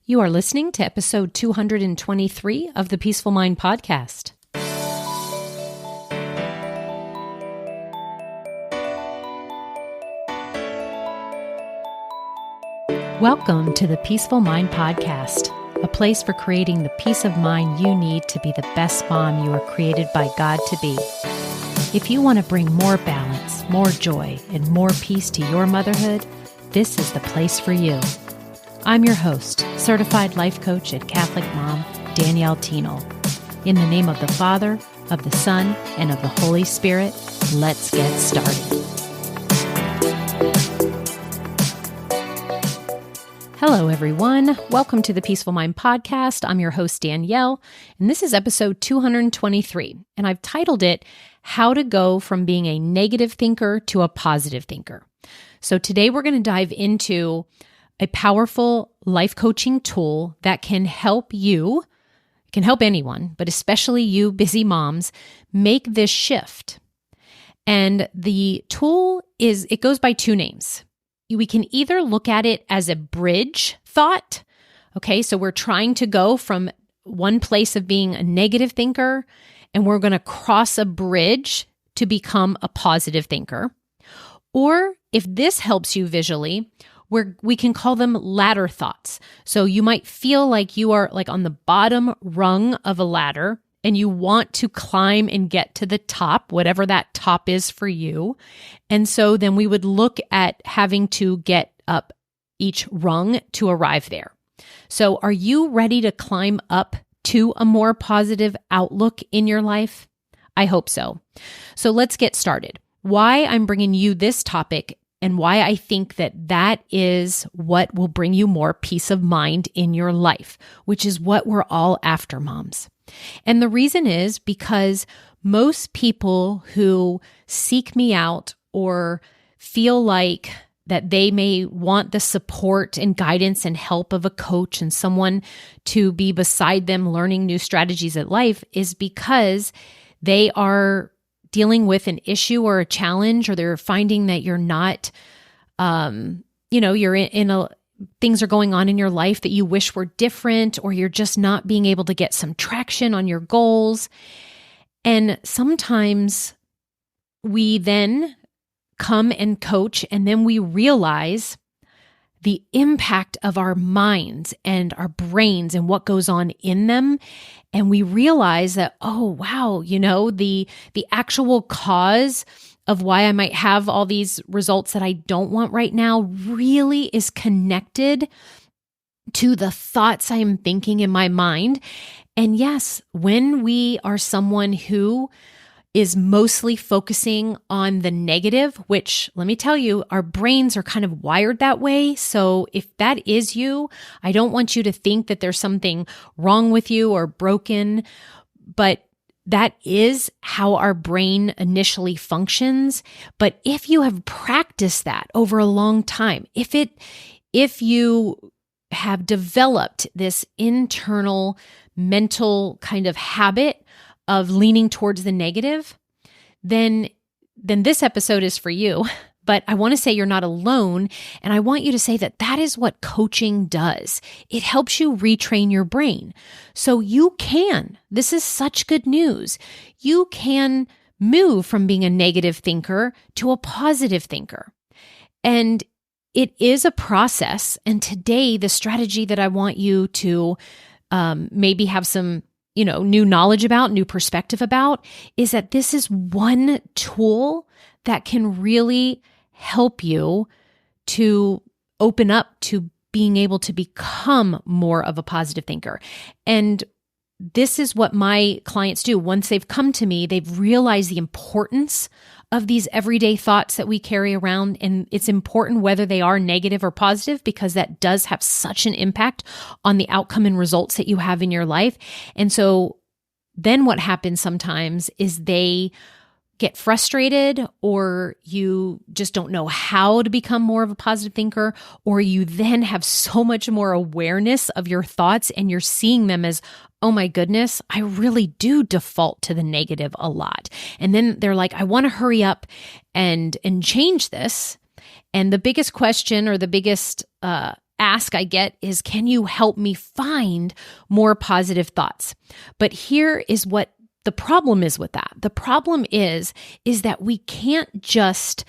You are listening to episode 223 of the Peaceful Mind Podcast. Welcome to the Peaceful Mind Podcast, a place for creating the peace of mind you need to be the best mom you are created by God to be. If you want to bring more balance, more joy, and more peace to your motherhood, this is the place for you. I'm your host, certified life coach and Catholic mom, Danielle Thienel. In the name of the Father, of the Son, and of the Holy Spirit, let's get started. Hello, everyone. Welcome to the Peaceful Mind Podcast. I'm your host, Danielle, and this is episode 223, and I've titled it, How to Go from Being a Negative Thinker to a Positive Thinker. So today we're going to dive into a powerful life coaching tool that can help you, can help anyone, but especially you busy moms, make this shift. And the tool it goes by two names. We can either look at it as a bridge thought. Okay, so we're trying to go from one place of being a negative thinker, and we're going to cross a bridge to become a positive thinker. Or if this helps you visually, we can call them ladder thoughts. So you might feel like you are like on the bottom rung of a ladder and you want to climb and get to the top, whatever that top is for you. And so then we would look at having to get up each rung to arrive there. So are you ready to climb up to a more positive outlook in your life? I hope so. So let's get started. Why I'm bringing you this topic and why I think that is what will bring you more peace of mind in your life, which is what we're all after, moms. And the reason is because most people who seek me out or feel like that they may want the support and guidance and help of a coach and someone to be beside them learning new strategies at life is because they are dealing with an issue or a challenge, or they're finding that you're not, you're things are going on in your life that you wish were different, or you're just not being able to get some traction on your goals. And sometimes we then come and coach, and then we realize the impact of our minds and our brains and what goes on in them. And we realize that, oh, wow, the actual cause of why I might have all these results that I don't want right now really is connected to the thoughts I am thinking in my mind. And yes, when we are someone who is mostly focusing on the negative, which let me tell you, our brains are kind of wired that way. So if that is you, I don't want you to think that there's something wrong with you or broken, but that is how our brain initially functions. But if you have practiced that over a long time, if you have developed this internal mental kind of habit of leaning towards the negative, then this episode is for you. But I want to say you're not alone. And I want you to say that is what coaching does. It helps you retrain your brain. So this is such good news. You can move from being a negative thinker to a positive thinker. And it is a process. And today, the strategy that I want you to maybe have some new knowledge about, new perspective about, is that this is one tool that can really help you to open up to being able to become more of a positive thinker. And this is what my clients do. Once they've come to me, they've realized the importance of these everyday thoughts that we carry around. And it's important whether they are negative or positive, because that does have such an impact on the outcome and results that you have in your life. And so then what happens sometimes is they get frustrated, or you just don't know how to become more of a positive thinker, or you then have so much more awareness of your thoughts and you're seeing them as, oh my goodness, I really do default to the negative a lot. And then they're like, I want to hurry up and change this. And the biggest question or the biggest ask I get is, can you help me find more positive thoughts? But here is what the problem is with that. The problem is that we can't just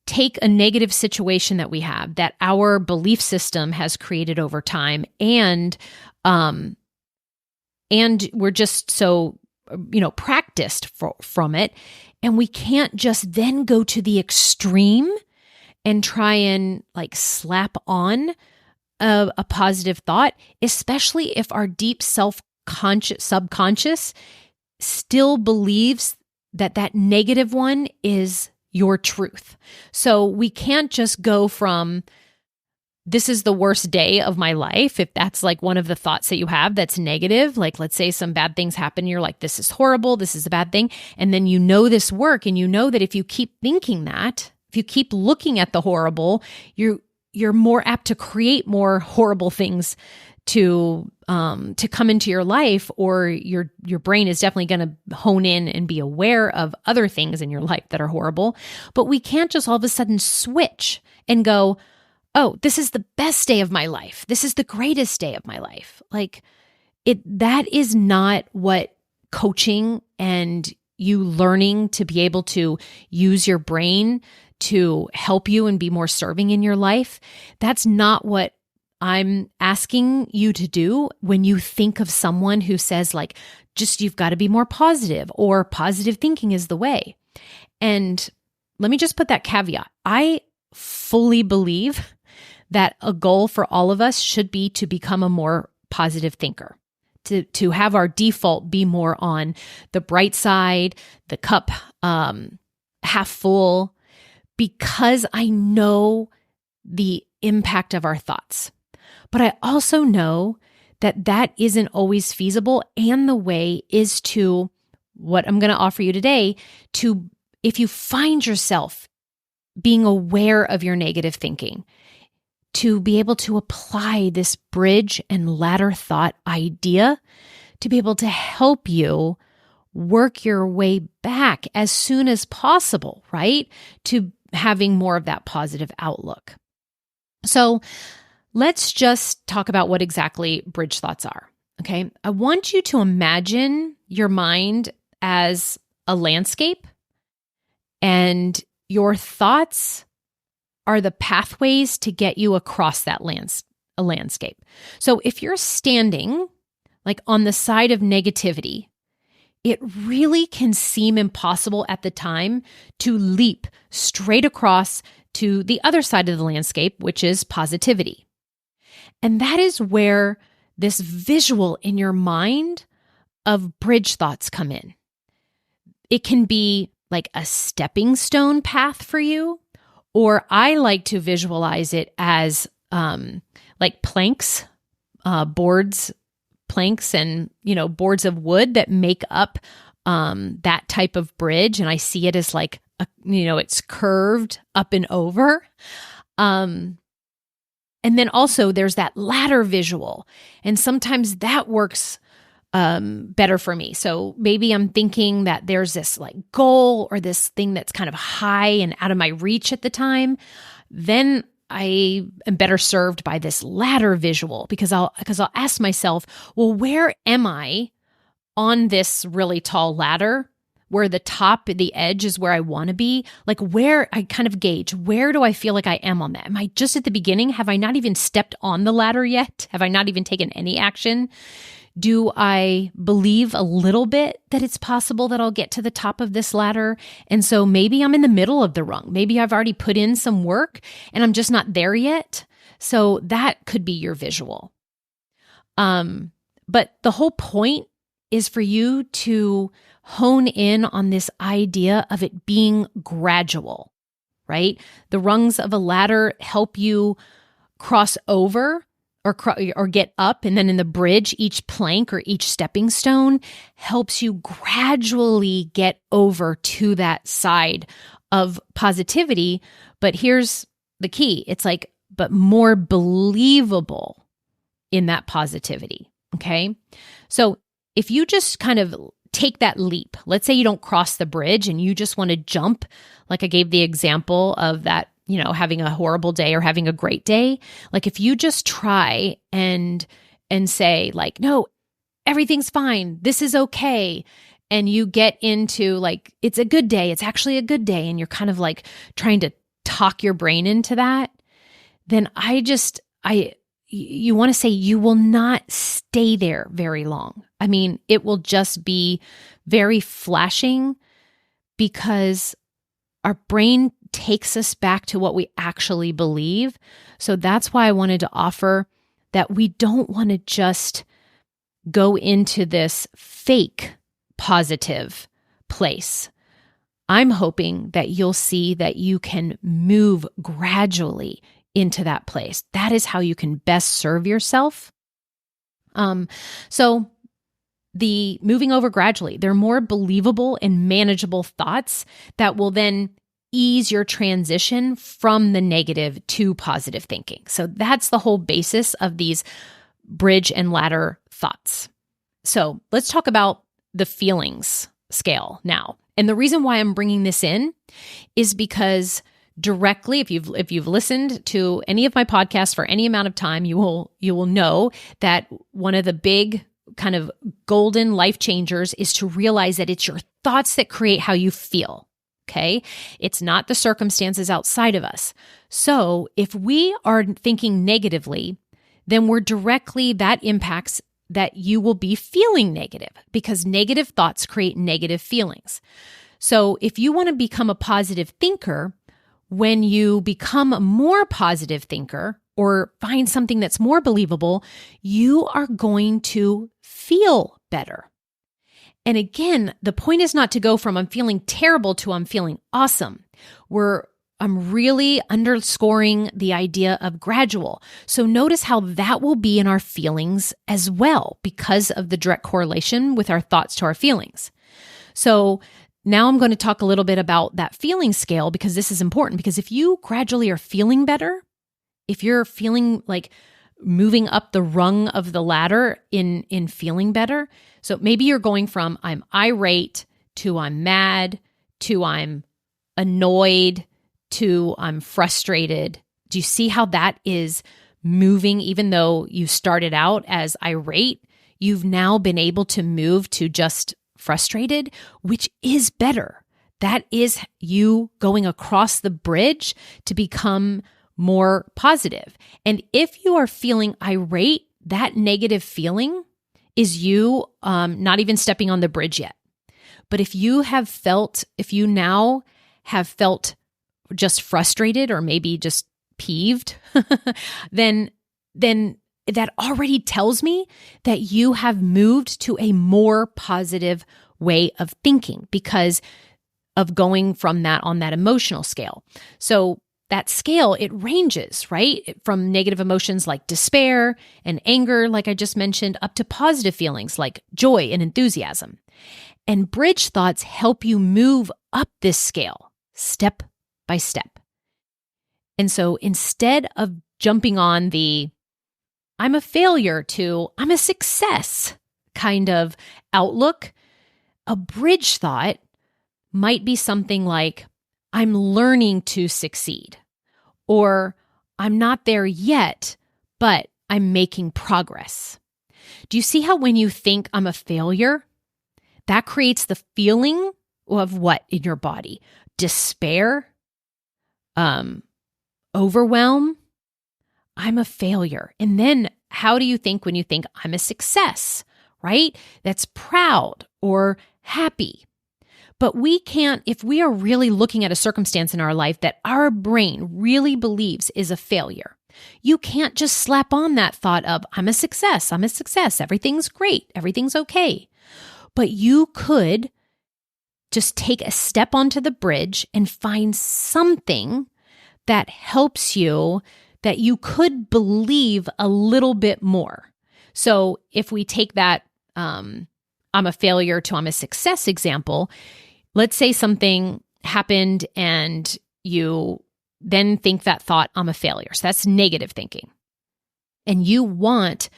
take a negative situation that we have, that our belief system has created over time, and we're just so, practiced from it. And we can't just then go to the extreme and try and like slap on a positive thought, especially if our deep subconscious still believes that negative one is your truth. So we can't just go from, this is the worst day of my life, if that's like one of the thoughts that you have that's negative. Like, let's say some bad things happen, you're like, this is horrible, this is a bad thing. And then this work, and you know that if you keep thinking that, if you keep looking at the horrible, you're more apt to create more horrible things to come into your life, or your brain is definitely going to hone in and be aware of other things in your life that are horrible. But we can't just all of a sudden switch and go, oh, this is the best day of my life. This is the greatest day of my life. Like that is not what coaching and you learning to be able to use your brain to help you and be more serving in your life. That's not what I'm asking you to do when you think of someone who says like, just you've got to be more positive, or positive thinking is the way. And let me just put that caveat. I fully believe that a goal for all of us should be to become a more positive thinker, to have our default be more on the bright side, the cup half full, because I know the impact of our thoughts. But I also know that isn't always feasible. And the way is to, what I'm going to offer you today, to, if you find yourself being aware of your negative thinking, to be able to apply this bridge and ladder thought idea to be able to help you work your way back as soon as possible, right? To having more of that positive outlook. So let's just talk about what exactly bridge thoughts are. Okay. I want you to imagine your mind as a landscape, and your thoughts are the pathways to get you across that landscape. So if you're standing like on the side of negativity, it really can seem impossible at the time to leap straight across to the other side of the landscape, which is positivity. And that is where this visual in your mind of bridge thoughts come in. It can be like a stepping stone path for you, or I like to visualize it as like planks, boards, planks, and boards of wood that make up that type of bridge. And I see it as like it's curved up and over. And then also there's that ladder visual, and sometimes that works better for me. So maybe I'm thinking that there's this like goal or this thing that's kind of high and out of my reach at the time. Then I am better served by this ladder visual, because I'll ask myself, well, where am I on this really tall ladder, where the top, the edge is where I want to be? Like, where I kind of gauge, where do I feel like I am on that? Am I just at the beginning? Have I not even stepped on the ladder yet? Have I not even taken any action? Do I believe a little bit that it's possible that I'll get to the top of this ladder? And so maybe I'm in the middle of the rung. Maybe I've already put in some work and I'm just not there yet. So that could be your visual. But the whole point is for you to hone in on this idea of it being gradual, right? The rungs of a ladder help you cross over or get up, and then in the bridge, each plank or each stepping stone helps you gradually get over to that side of positivity. But here's the key. It's like, but more believable in that positivity, okay? So if you just kind of take that leap, let's say you don't cross the bridge and you just want to jump, like I gave the example of that having a horrible day or having a great day, like if you just try and say like, no, everything's fine, this is okay, and you get into like, it's a good day, it's actually a good day, and you're kind of like trying to talk your brain into that, then you want to say you will not stay there very long. I mean, it will just be very flashing because our brain takes us back to what we actually believe. So that's why I wanted to offer that we don't want to just go into this fake positive place. I'm hoping that you'll see that you can move gradually into that place. That is how you can best serve yourself. So the moving over gradually, they're more believable and manageable thoughts that will then ease your transition from the negative to positive thinking. So that's the whole basis of these bridge and ladder thoughts. So let's talk about the feelings scale now. And the reason why I'm bringing this in is because directly, if you've listened to any of my podcasts for any amount of time, you will know that one of the big kind of golden life changers is to realize that it's your thoughts that create how you feel. Okay? It's not the circumstances outside of us. So if we are thinking negatively, then that impacts that you will be feeling negative because negative thoughts create negative feelings. So if you want to become a positive thinker, when you become a more positive thinker or find something that's more believable, you are going to feel better. And again, the point is not to go from I'm feeling terrible to I'm feeling awesome. I'm really underscoring the idea of gradual. So notice how that will be in our feelings as well because of the direct correlation with our thoughts to our feelings. So now I'm going to talk a little bit about that feeling scale because this is important because if you gradually are feeling better, if you're feeling like moving up the rung of the ladder in feeling better, so maybe you're going from I'm irate to I'm mad to I'm annoyed to I'm frustrated. Do you see how that is moving? Even though you started out as irate, you've now been able to move to just frustrated, which is better. That is you going across the bridge to become more positive. And if you are feeling irate, that negative feeling is you not even stepping on the bridge yet. But if you now have felt just frustrated or maybe just peeved, then that already tells me that you have moved to a more positive way of thinking because of going from that on that emotional scale. So that scale, it ranges, right? From negative emotions like despair and anger, like I just mentioned, up to positive feelings like joy and enthusiasm. And bridge thoughts help you move up this scale step by step. And so instead of jumping on the I'm a failure to I'm a success kind of outlook, a bridge thought might be something like I'm learning to succeed, or I'm not there yet, but I'm making progress. Do you see how when you think I'm a failure, that creates the feeling of what in your body? Despair, overwhelm, I'm a failure. And then how do you think when you think I'm a success, right? That's proud or happy. But we can't, if we are really looking at a circumstance in our life that our brain really believes is a failure, you can't just slap on that thought of, I'm a success, everything's great, everything's okay. But you could just take a step onto the bridge and find something that helps you, that you could believe a little bit more. So if we take that I'm a failure to I'm a success example, let's say something happened and you then think that thought, I'm a failure. So that's negative thinking. And you want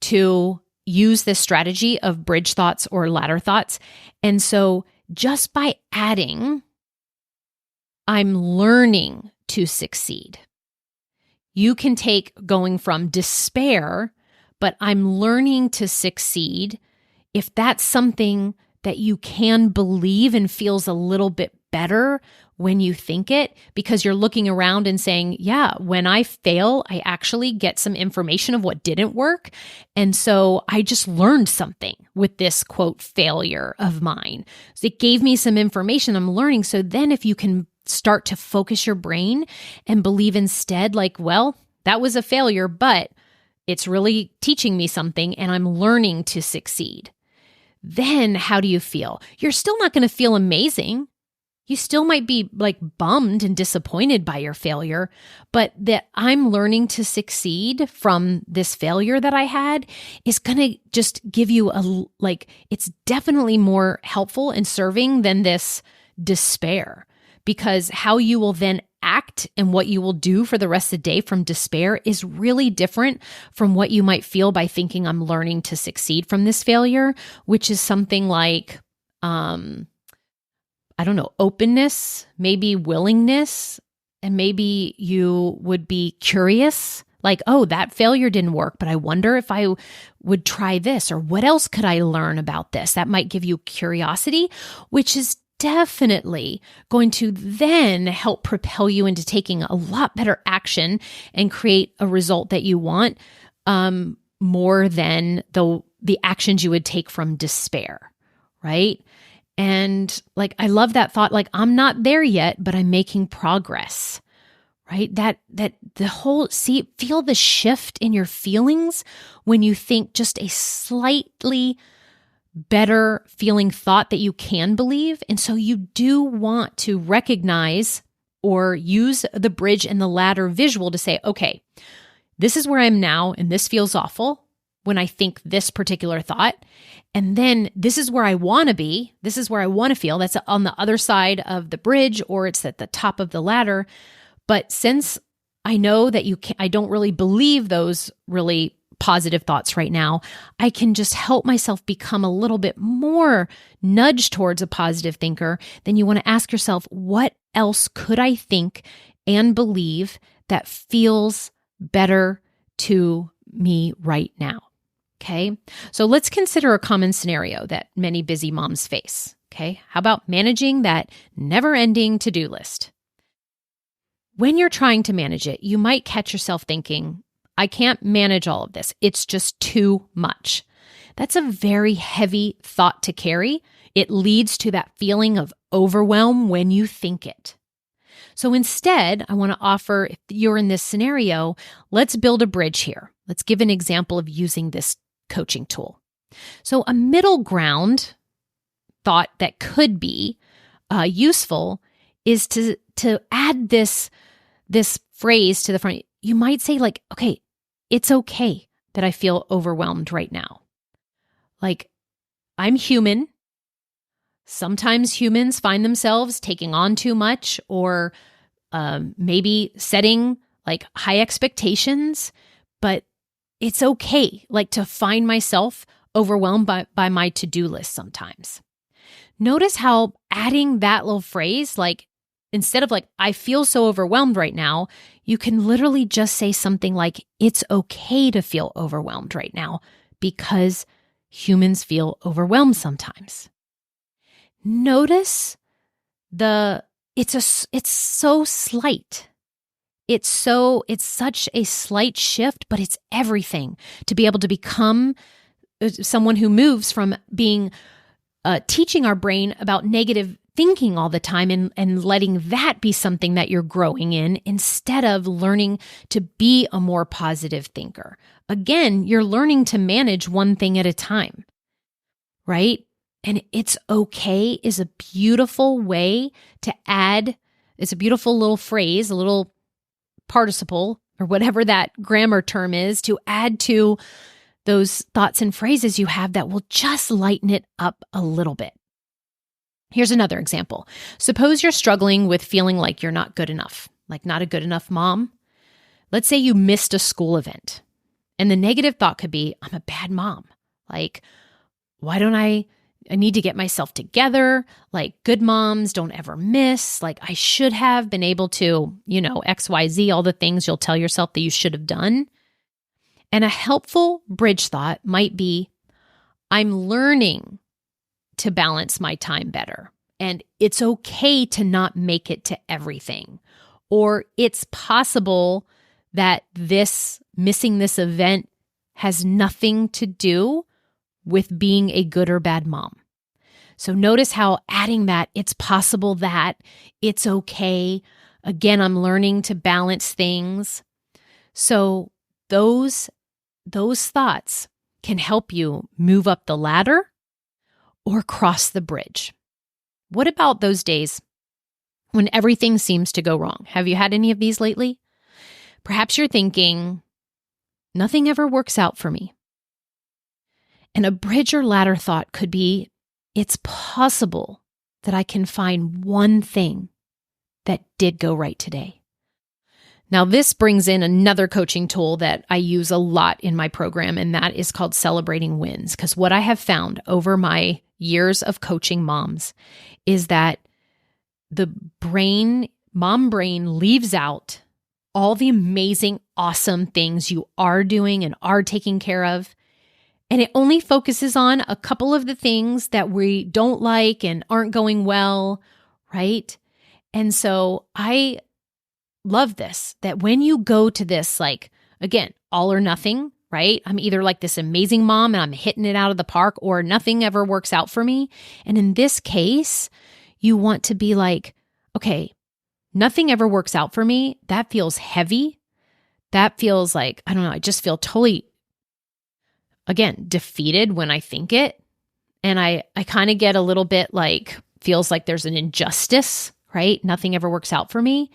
to use this strategy of bridge thoughts or ladder thoughts. And so just by adding, I'm learning to succeed. You can take going from despair, but I'm learning to succeed, if that's something that you can believe and feels a little bit better when you think it, because you're looking around and saying, yeah, when I fail, I actually get some information of what didn't work. And so I just learned something with this quote failure of mine. So it gave me some information I'm learning. So then if you can start to focus your brain and believe instead, like, well, that was a failure, but it's really teaching me something and I'm learning to succeed. Then how do you feel? You're still not going to feel amazing. You still might be like bummed and disappointed by your failure, but that I'm learning to succeed from this failure that I had is going to just give you it's definitely more helpful and serving than this despair, because how you will then act and what you will do for the rest of the day from despair is really different from what you might feel by thinking I'm learning to succeed from this failure, which is something like, openness, maybe willingness, and maybe you would be curious, like, oh, that failure didn't work, but I wonder if I would try this, or what else could I learn about this? That might give you curiosity, which is definitely going to then help propel you into taking a lot better action and create a result that you want, more than the actions you would take from despair, right? And I love that thought, I'm not there yet, but I'm making progress, right? That the whole, feel the shift in your feelings when you think just a slightly better feeling thought that you can believe. And so you do want to recognize or use the bridge and the ladder visual to say, okay, this is where I am now, and this feels awful when I think this particular thought. And then this is where I want to be. This is where I want to feel. That's on the other side of the bridge, or it's at the top of the ladder. But since I know that I don't really believe those really positive thoughts right now, I can just help myself become a little bit more nudged towards a positive thinker. Then you want to ask yourself, what else could I think and believe that feels better to me right now? Okay, so let's consider a common scenario that many busy moms face. Okay, how about managing that never-ending to-do list? When you're trying to manage it, you might catch yourself thinking, I can't manage all of this. It's just too much. That's a very heavy thought to carry. It leads to that feeling of overwhelm when you think it. So instead, I want to offer, if you're in this scenario, let's build a bridge here. Let's give an example of using this coaching tool. So a middle ground thought that could be useful is to add this phrase to the front. You might say okay, it's okay that I feel overwhelmed right now. I'm human. Sometimes humans find themselves taking on too much, or maybe setting high expectations, but it's okay to find myself overwhelmed by my to-do list sometimes. Notice how adding that little phrase, instead of I feel so overwhelmed right now, you can literally just say something like, it's okay to feel overwhelmed right now, because humans feel overwhelmed sometimes. Notice it's so slight. It's such a slight shift, but it's everything to be able to become someone who moves from being teaching our brain about negative thinking all the time and letting that be something that you're growing in, instead of learning to be a more positive thinker. Again, you're learning to manage one thing at a time, right? And it's okay is a beautiful way to add, it's a beautiful little phrase, a little participle, or whatever that grammar term is, to add to those thoughts and phrases you have that will just lighten it up a little bit. Here's another example. Suppose you're struggling with feeling like you're not good enough, not a good enough mom. Let's say you missed a school event, and the negative thought could be, I'm a bad mom. Why don't I I need to get myself together. Like, good moms don't ever miss. Like, I should have been able to, XYZ, all the things you'll tell yourself that you should have done. And a helpful bridge thought might be, I'm learning to balance my time better. And it's okay to not make it to everything. Or it's possible that missing this event has nothing to do with being a good or bad mom. So notice how adding that, it's possible that, it's okay. Again, I'm learning to balance things. So those thoughts can help you move up the ladder or cross the bridge. What about those days when everything seems to go wrong? Have you had any of these lately? Perhaps you're thinking, nothing ever works out for me. And a bridge or ladder thought could be, it's possible that I can find one thing that did go right today. Now, this brings in another coaching tool that I use a lot in my program, and that is called Celebrating Wins. Because what I have found over my years of coaching moms is that the mom brain leaves out all the amazing, awesome things you are doing and are taking care of. And it only focuses on a couple of the things that we don't like and aren't going well, right? And so I love this, that when you go to this, like, again, all or nothing, right? I'm either like this amazing mom and I'm hitting it out of the park, or nothing ever works out for me. And in this case, you want to be like, okay, nothing ever works out for me. That feels heavy. That feels like, I don't know, I just feel totally, again, defeated when I think it. And I kind of get a little bit like, feels like there's an injustice, right? Nothing ever works out for me.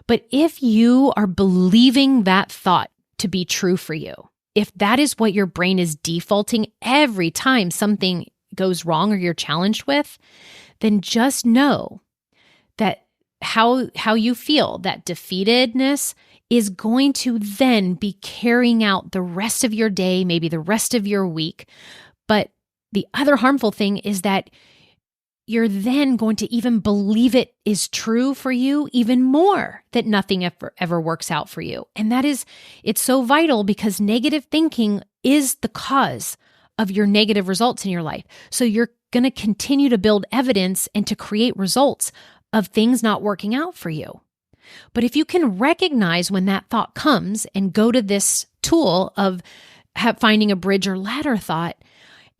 But if you are believing that thought to be true for you, if that is what your brain is defaulting every time something goes wrong or you're challenged with, then just know that how you feel, that defeatedness is going to then be carrying out the rest of your day, maybe the rest of your week. But the other harmful thing is that you're then going to even believe it is true for you even more, that nothing ever works out for you. And it's so vital, because negative thinking is the cause of your negative results in your life. So you're going to continue to build evidence and to create results of things not working out for you. But if you can recognize when that thought comes and go to this tool of finding a bridge or ladder thought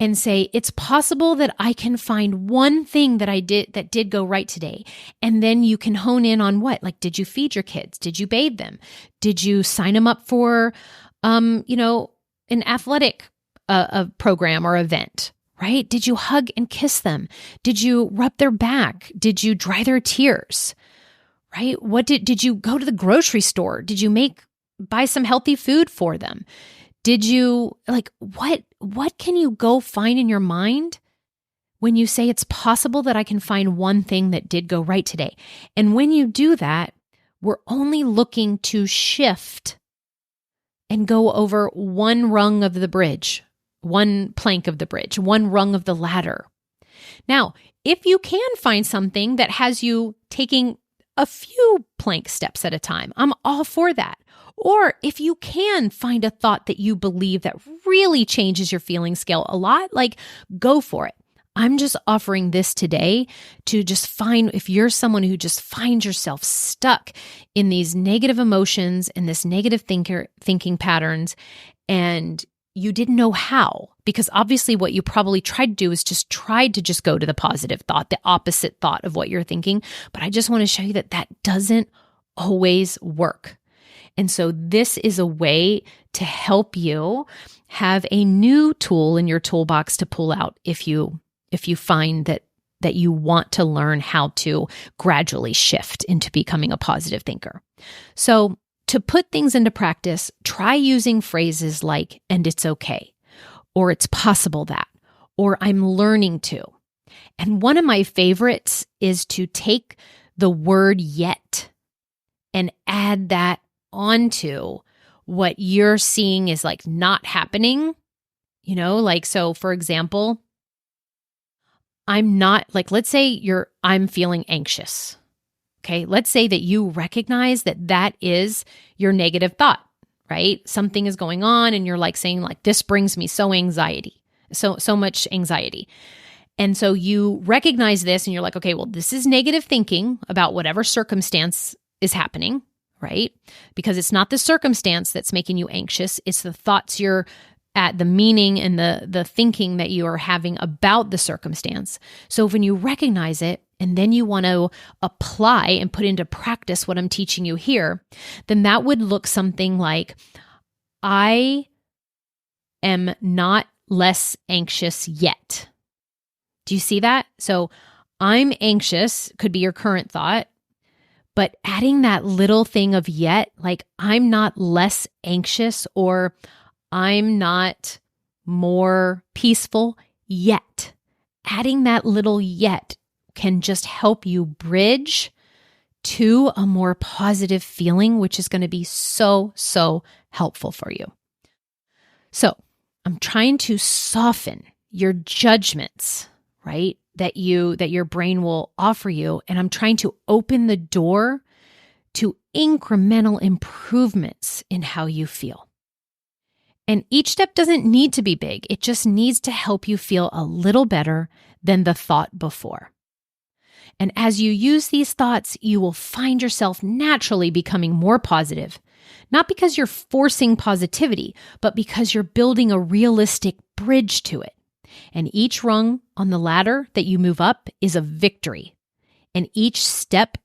and say, it's possible that I can find one thing that did go right today. And then you can hone in on what? Like, did you feed your kids? Did you bathe them? Did you sign them up for, an athletic program or event? Right? Did you hug and kiss them? Did you rub their back? Did you dry their tears? Right? What did you go to the grocery store? Did you buy some healthy food for them? Did you, what can you go find in your mind when you say it's possible that I can find one thing that did go right today? And when you do that, we're only looking to shift and go over one rung of the bridge, one plank of the bridge, one rung of the ladder. Now, if you can find something that has you taking a few plank steps at a time, I'm all for that. Or if you can find a thought that you believe that really changes your feeling scale a lot, go for it. I'm just offering this today to just find, if you're someone who just finds yourself stuck in these negative emotions and this negative thinking patterns, and you didn't know how, because obviously what you probably tried to do is tried to go to the positive thought, the opposite thought of what you're thinking. But I just want to show you that doesn't always work. And so this is a way to help you have a new tool in your toolbox to pull out if you find that you want to learn how to gradually shift into becoming a positive thinker. So to put things into practice, try using phrases like, and it's okay, or it's possible that, or I'm learning to. And one of my favorites is to take the word yet and add that onto what you're seeing is not happening. So for example, I'm not, like, let's say I'm feeling anxious. Okay. Let's say that you recognize that that is your negative thought, right? Something is going on and you're like saying like, this brings me so much anxiety. And so you recognize this and you're like, okay, well, this is negative thinking about whatever circumstance is happening, right? Because it's not the circumstance that's making you anxious. It's the thoughts you're at, the meaning and the thinking that you are having about the circumstance. So when you recognize it and then you want to apply and put into practice what I'm teaching you here, then that would look something like, I am not less anxious yet. Do you see that? So I'm anxious could be your current thought, but adding that little thing of yet, like I'm not less anxious or I'm not more peaceful yet. Adding that little yet can just help you bridge to a more positive feeling, which is going to be so, so helpful for you. So I'm trying to soften your judgments, right? That your brain will offer you. And I'm trying to open the door to incremental improvements in how you feel. And each step doesn't need to be big. It just needs to help you feel a little better than the thought before. And as you use these thoughts, you will find yourself naturally becoming more positive, not because you're forcing positivity, but because you're building a realistic bridge to it. And each rung on the ladder that you move up is a victory. And each step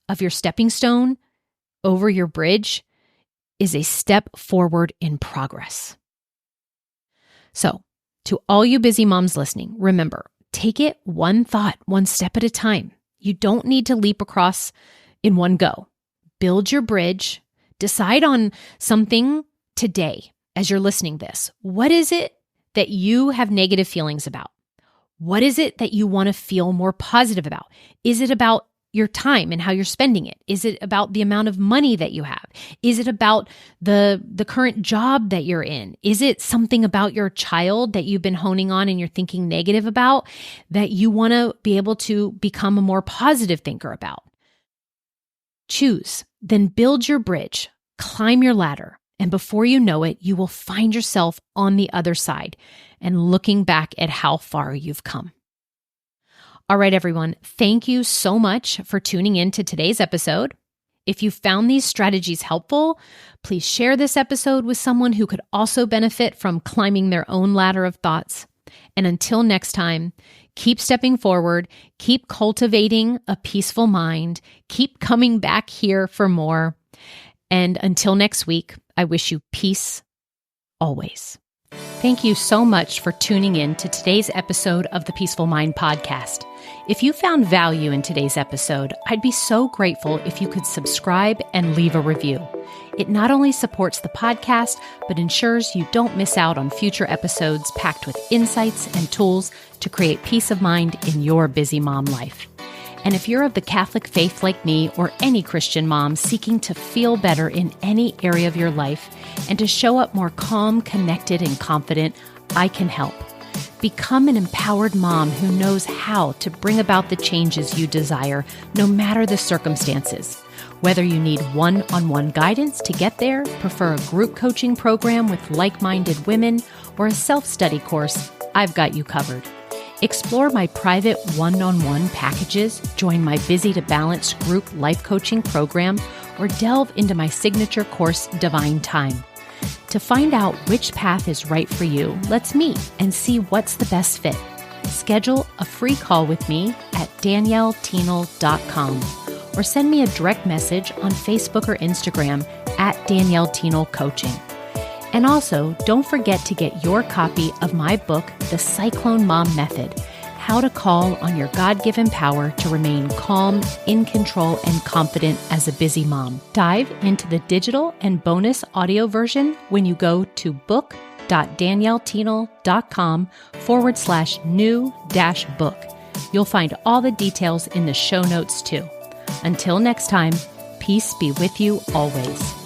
of your stepping stone over your bridge is a step forward in progress. So, to all you busy moms listening, remember, take it one thought, one step at a time. You don't need to leap across in one go. Build your bridge. Decide on something today as you're listening to this. What is it that you have negative feelings about? What is it that you want to feel more positive about? Is it about your time and how you're spending it? Is it about the amount of money that you have? Is it about the current job that you're in? Is it something about your child that you've been honing on and you're thinking negative about that you want to be able to become a more positive thinker about? Choose, then build your bridge, climb your ladder, and before you know it, you will find yourself on the other side and looking back at how far you've come. All right, everyone, thank you so much for tuning in to today's episode. If you found these strategies helpful, please share this episode with someone who could also benefit from climbing their own ladder of thoughts. And until next time, keep stepping forward, keep cultivating a peaceful mind, keep coming back here for more. And until next week, I wish you peace always. Thank you so much for tuning in to today's episode of the Peaceful Mind Podcast. If you found value in today's episode, I'd be so grateful if you could subscribe and leave a review. It not only supports the podcast, but ensures you don't miss out on future episodes packed with insights and tools to create peace of mind in your busy mom life. And if you're of the Catholic faith like me or any Christian mom seeking to feel better in any area of your life and to show up more calm, connected, and confident, I can help. Become an empowered mom who knows how to bring about the changes you desire, no matter the circumstances. Whether you need one-on-one guidance to get there, prefer a group coaching program with like-minded women, or a self-study course, I've got you covered. Explore my private one-on-one packages, join my Busy to Balance group life coaching program, or delve into my signature course, Divine Time. To find out which path is right for you, let's meet and see what's the best fit. Schedule a free call with me at danielletenoul.com or send me a direct message on Facebook or Instagram at Danielle Tenoul Coaching. And also, don't forget to get your copy of my book, The Cyclone Mom Method, How to Call on Your God-Given Power to Remain Calm, in Control, and Confident as a Busy Mom. Dive into the digital and bonus audio version when you go to book.danielletenoul.com/new-book. You'll find all the details in the show notes too. Until next time, peace be with you always.